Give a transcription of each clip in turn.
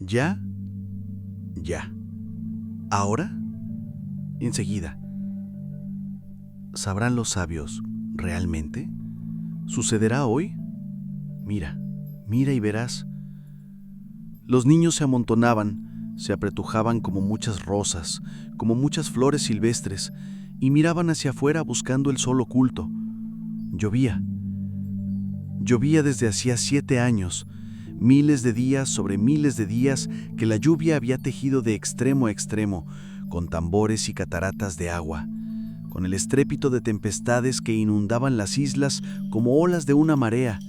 ¿Ya? Ya. ¿Ahora? Enseguida. ¿Sabrán los sabios realmente? ¿Sucederá hoy? Mira, mira y verás. Los niños se amontonaban, se apretujaban como muchas rosas, como muchas flores silvestres, y miraban hacia afuera buscando el sol oculto. Llovía. Llovía desde hacía 7 años, miles de días sobre miles de días que la lluvia había tejido de extremo a extremo, con tambores y cataratas de agua, con el estrépito de tempestades que inundaban las islas como olas de una marea.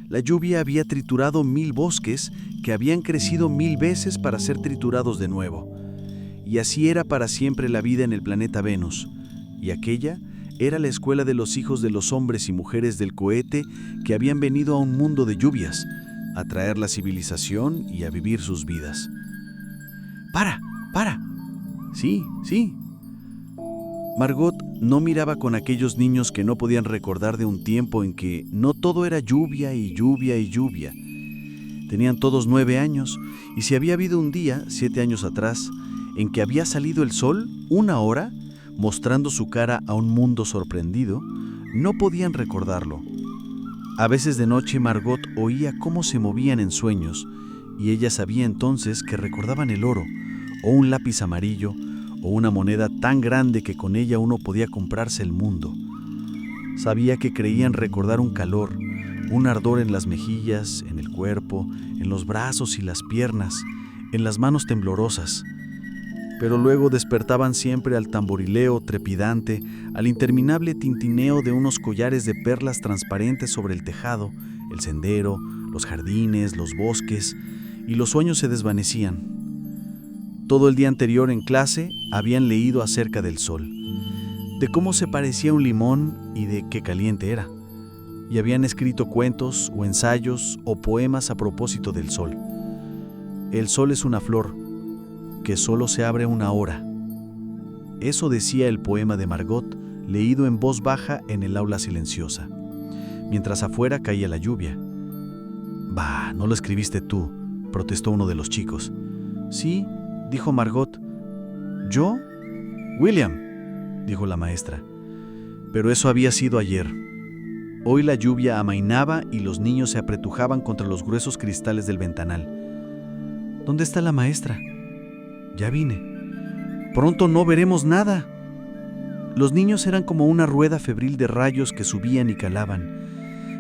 La lluvia había triturado 1000 bosques que habían crecido 1000 veces para ser triturados de nuevo. Y así era para siempre la vida en el planeta Venus. Y aquella era la escuela de los hijos de los hombres y mujeres del cohete que habían venido a un mundo de lluvias, a traer la civilización y a vivir sus vidas. ¡Para! ¡Para! Sí, sí. Margot no miraba con aquellos niños que no podían recordar de un tiempo en que no todo era lluvia y lluvia y lluvia. Tenían todos 9 años, y si había habido un día, 7 años atrás, en que había salido el sol 1 hora, mostrando su cara a un mundo sorprendido, no podían recordarlo. A veces de noche Margot oía cómo se movían en sueños, y ella sabía entonces que recordaban el oro, o un lápiz amarillo, o una moneda tan grande que con ella uno podía comprarse el mundo. Sabía que creían recordar un calor, un ardor en las mejillas, en el cuerpo, en los brazos y las piernas, en las manos temblorosas. Pero luego despertaban siempre al tamborileo trepidante, al interminable tintineo de unos collares de perlas transparentes sobre el tejado, el sendero, los jardines, los bosques, y los sueños se desvanecían. Todo el día anterior en clase habían leído acerca del sol, de cómo se parecía un limón y de qué caliente era, y habían escrito cuentos o ensayos o poemas a propósito del sol. El sol es una flor que solo se abre 1 hora. Eso decía el poema de Margot, leído en voz baja en el aula silenciosa, mientras afuera caía la lluvia. «Bah, no lo escribiste tú», protestó uno de los chicos. «Sí», dijo Margot. «¿Yo? William», dijo la maestra. Pero eso había sido ayer. Hoy la lluvia amainaba y los niños se apretujaban contra los gruesos cristales del ventanal. «¿Dónde está la maestra?» «Ya vine». «Pronto no veremos nada». Los niños eran como una rueda febril de rayos que subían y calaban.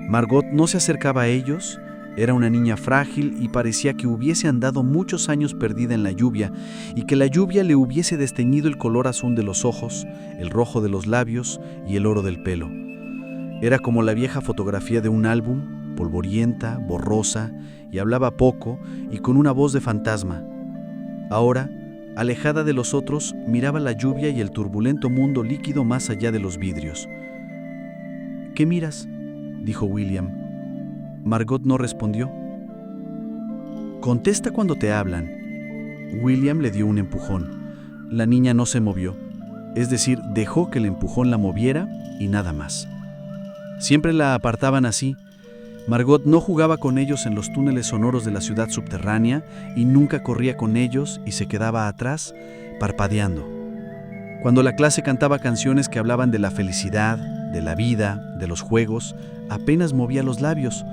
Margot no se acercaba a ellos. Era una niña frágil y parecía que hubiese andado muchos años perdida en la lluvia y que la lluvia le hubiese desteñido el color azul de los ojos, el rojo de los labios y el oro del pelo. Era como la vieja fotografía de un álbum, polvorienta, borrosa, y hablaba poco y con una voz de fantasma. Ahora, alejada de los otros, miraba la lluvia y el turbulento mundo líquido más allá de los vidrios. «¿Qué miras?», dijo William. Margot no respondió. «Contesta cuando te hablan». William le dio un empujón. La niña no se movió, es decir, dejó que el empujón la moviera y nada más. Siempre la apartaban así. Margot no jugaba con ellos en los túneles sonoros de la ciudad subterránea y nunca corría con ellos y se quedaba atrás, parpadeando. Cuando la clase cantaba canciones que hablaban de la felicidad, de la vida, de los juegos, apenas movía los labios.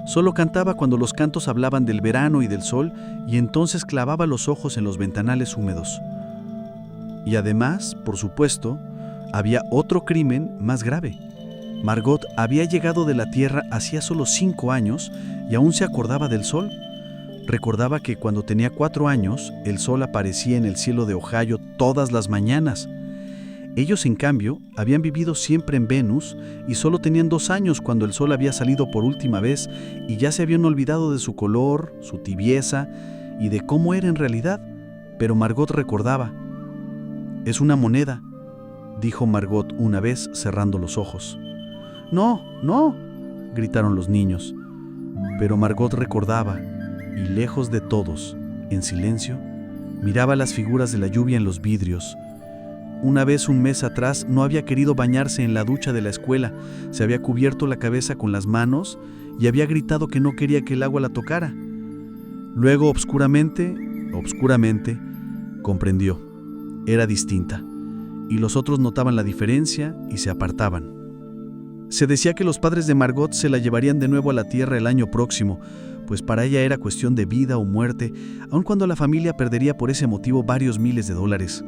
Solo cantaba cuando los cantos hablaban del verano y del sol, y entonces clavaba los ojos en los ventanales húmedos. Y además, por supuesto, había otro crimen más grave. Margot había llegado de la Tierra hacía solo 5 años y aún se acordaba del sol. Recordaba que cuando tenía 4 años, el sol aparecía en el cielo de Ohio todas las mañanas. Ellos, en cambio, habían vivido siempre en Venus y solo tenían 2 años cuando el sol había salido por última vez y ya se habían olvidado de su color, su tibieza y de cómo era en realidad. Pero Margot recordaba. «Es una moneda», dijo Margot una vez cerrando los ojos. «No, no», gritaron los niños. Pero Margot recordaba y lejos de todos, en silencio, miraba las figuras de la lluvia en los vidrios. Una vez, un mes atrás, no había querido bañarse en la ducha de la escuela, se había cubierto la cabeza con las manos y había gritado que no quería que el agua la tocara. Luego, obscuramente, comprendió. Era distinta, y los otros notaban la diferencia y se apartaban. Se decía que los padres de Margot se la llevarían de nuevo a la tierra el año próximo, pues para ella era cuestión de vida o muerte, aun cuando la familia perdería por ese motivo varios miles de dólares.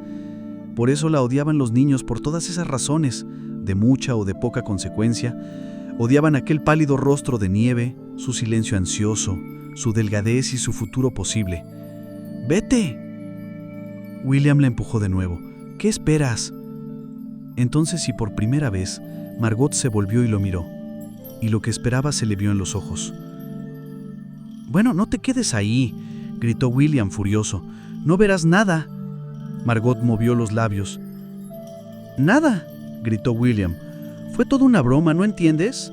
Por eso la odiaban los niños por todas esas razones, de mucha o de poca consecuencia. Odiaban aquel pálido rostro de nieve, su silencio ansioso, su delgadez y su futuro posible. ¡Vete! William la empujó de nuevo. ¿Qué esperas? Entonces, y por primera vez, Margot se volvió y lo miró, y lo que esperaba se le vio en los ojos. «Bueno, no te quedes ahí», gritó William furioso. «No verás nada». Margot movió los labios. «Nada», gritó William. «Fue toda una broma, ¿no entiendes?».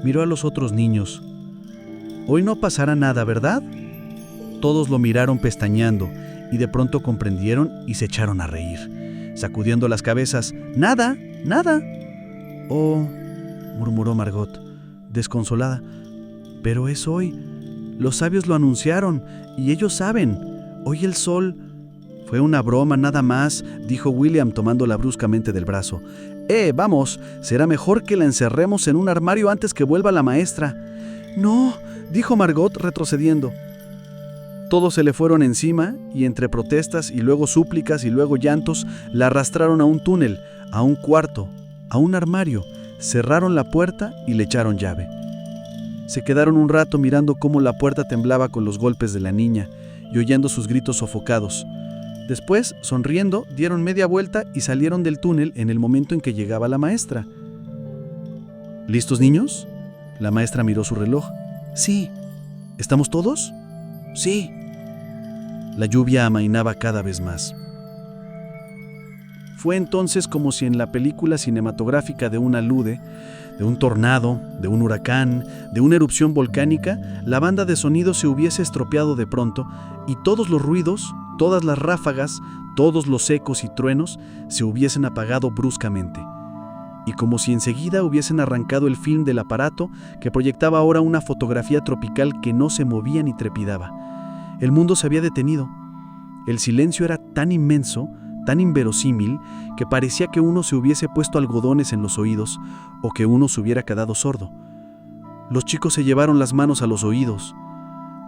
Miró a los otros niños. «Hoy no pasará nada, ¿verdad?». Todos lo miraron pestañeando, y de pronto comprendieron y se echaron a reír, sacudiendo las cabezas. «Nada, nada». «Oh», murmuró Margot, desconsolada. «Pero es hoy. Los sabios lo anunciaron, y ellos saben. Hoy el sol...». «Fue una broma, nada más», dijo William tomándola bruscamente del brazo. Vamos, será mejor que la encerremos en un armario antes que vuelva la maestra». «No», dijo Margot retrocediendo. Todos se le fueron encima, y entre protestas y luego súplicas y luego llantos, la arrastraron a un túnel, a un cuarto, a un armario, cerraron la puerta y le echaron llave. Se quedaron un rato mirando cómo la puerta temblaba con los golpes de la niña y oyendo sus gritos sofocados. Después, sonriendo, dieron media vuelta y salieron del túnel en el momento en que llegaba la maestra. ¿Listos, niños?, la maestra miró su reloj. «Sí». «¿Estamos todos?». «Sí». La lluvia amainaba cada vez más. Fue entonces como si en la película cinematográfica de un alude, de un tornado, de un huracán, de una erupción volcánica, la banda de sonido se hubiese estropeado de pronto y todos los ruidos, todas las ráfagas, todos los ecos y truenos se hubiesen apagado bruscamente. Y como si enseguida hubiesen arrancado el film del aparato que proyectaba ahora una fotografía tropical que no se movía ni trepidaba. El mundo se había detenido. El silencio era tan inmenso, tan inverosímil, que parecía que uno se hubiese puesto algodones en los oídos o que uno se hubiera quedado sordo. Los chicos se llevaron las manos a los oídos.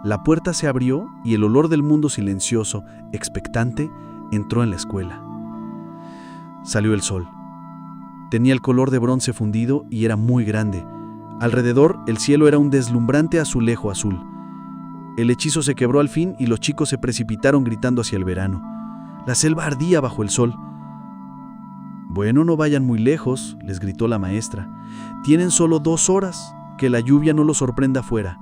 La puerta se abrió y el olor del mundo silencioso, expectante, entró en la escuela. Salió el sol. Tenía el color de bronce fundido y era muy grande. Alrededor, el cielo era un deslumbrante azulejo azul. El hechizo se quebró al fin y los chicos se precipitaron gritando hacia el verano. La selva ardía bajo el sol. «Bueno, no vayan muy lejos», les gritó la maestra. «Tienen solo 2 horas, que la lluvia no los sorprenda afuera».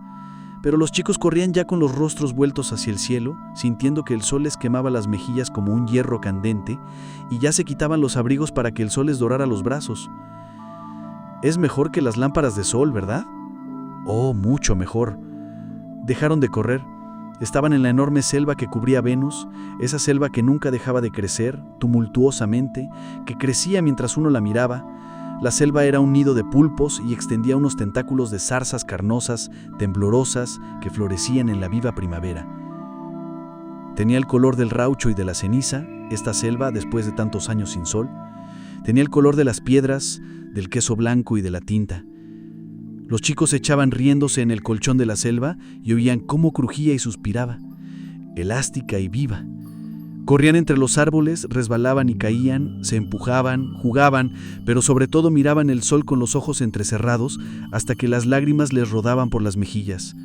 Pero los chicos corrían ya con los rostros vueltos hacia el cielo, sintiendo que el sol les quemaba las mejillas como un hierro candente, y ya se quitaban los abrigos para que el sol les dorara los brazos. «Es mejor que las lámparas de sol, ¿verdad?». «Oh, mucho mejor». Dejaron de correr. Estaban en la enorme selva que cubría Venus, esa selva que nunca dejaba de crecer, tumultuosamente, que crecía mientras uno la miraba. La selva era un nido de pulpos y extendía unos tentáculos de zarzas carnosas, temblorosas, que florecían en la viva primavera. Tenía el color del raucho y de la ceniza, esta selva después de tantos años sin sol. Tenía el color de las piedras, del queso blanco y de la tinta. Los chicos se echaban riéndose en el colchón de la selva y oían cómo crujía y suspiraba, elástica y viva. Corrían entre los árboles, resbalaban y caían, se empujaban, jugaban, pero sobre todo miraban el sol con los ojos entrecerrados hasta que las lágrimas les rodaban por las mejillas.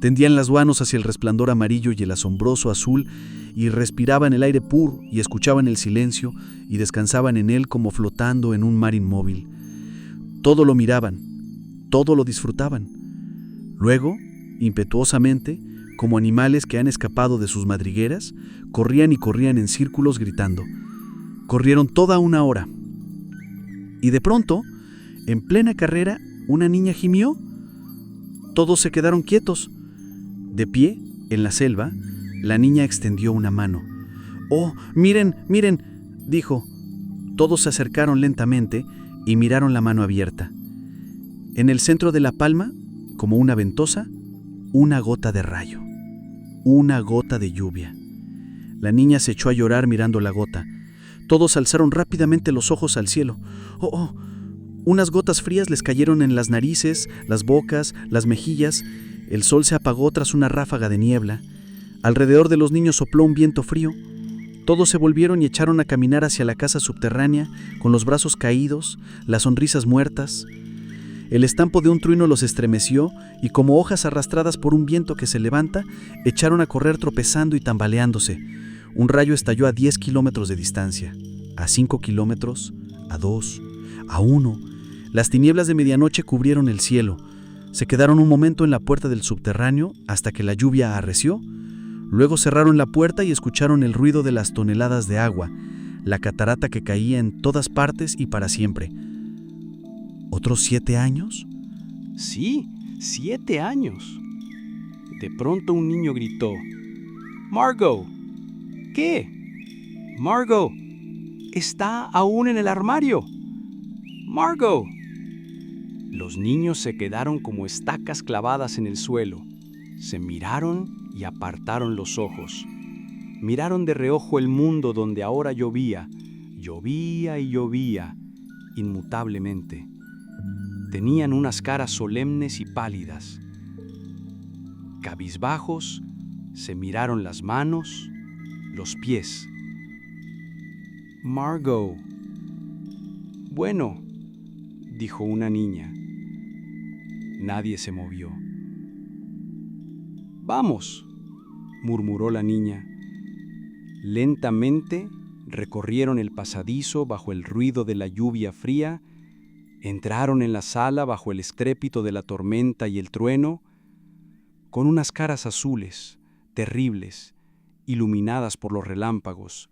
Tendían las manos hacia el resplandor amarillo y el asombroso azul y respiraban el aire puro y escuchaban el silencio y descansaban en él como flotando en un mar inmóvil. Todo lo miraban, todo lo disfrutaban. Luego, impetuosamente, como animales que han escapado de sus madrigueras, corrían y corrían en círculos gritando. Corrieron toda 1 hora. Y de pronto, en plena carrera, una niña gimió. Todos se quedaron quietos. De pie, en la selva, la niña extendió una mano. «Oh, miren, miren», dijo. Todos se acercaron lentamente y miraron la mano abierta. En el centro de la palma, como una ventosa, una gota de rayo. una gota de lluvia. La niña se echó a llorar mirando la gota. Todos alzaron rápidamente los ojos al cielo. ¡Oh, oh! Unas gotas frías les cayeron en las narices, las bocas, las mejillas. El sol se apagó tras una ráfaga de niebla. Alrededor de los niños sopló un viento frío. Todos se volvieron y echaron a caminar hacia la casa subterránea, con los brazos caídos, las sonrisas muertas. El estampo de un trueno los estremeció y, como hojas arrastradas por un viento que se levanta, echaron a correr tropezando y tambaleándose. Un rayo estalló a 10 kilómetros de distancia, a 5 kilómetros, a 2, a 1. Las tinieblas de medianoche cubrieron el cielo. Se quedaron un momento en la puerta del subterráneo hasta que la lluvia arreció. Luego cerraron la puerta y escucharon el ruido de las toneladas de agua, la catarata que caía en todas partes y para siempre. ¿Otros 7 años? Sí, 7 años. De pronto un niño gritó: «Margot». «¿Qué?» «Margot, está aún en el armario». «Margot». Los niños se quedaron como estacas clavadas en el suelo. Se miraron y apartaron los ojos. Miraron de reojo el mundo donde ahora llovía, llovía y llovía, inmutablemente. Tenían unas caras solemnes y pálidas. Cabizbajos, se miraron las manos, los pies. «Margot». «Bueno», dijo una niña. Nadie se movió. «Vamos», murmuró la niña. Lentamente recorrieron el pasadizo bajo el ruido de la lluvia fría, entraron en la sala bajo el estrépito de la tormenta y el trueno, con unas caras azules, terribles, iluminadas por los relámpagos.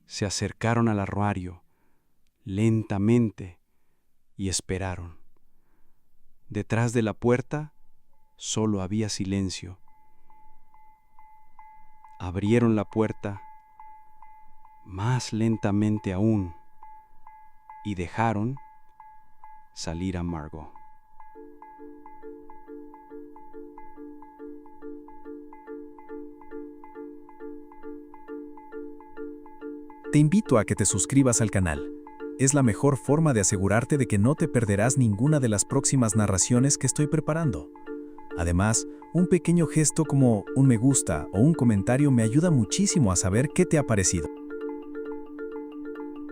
Se acercaron al armario, lentamente, y esperaron. Detrás de la puerta solo había silencio. Abrieron la puerta, más lentamente aún, y dejaron salir a Margot. Te invito a que te suscribas al canal. Es la mejor forma de asegurarte de que no te perderás ninguna de las próximas narraciones que estoy preparando. Además, un pequeño gesto como un me gusta o un comentario me ayuda muchísimo a saber qué te ha parecido.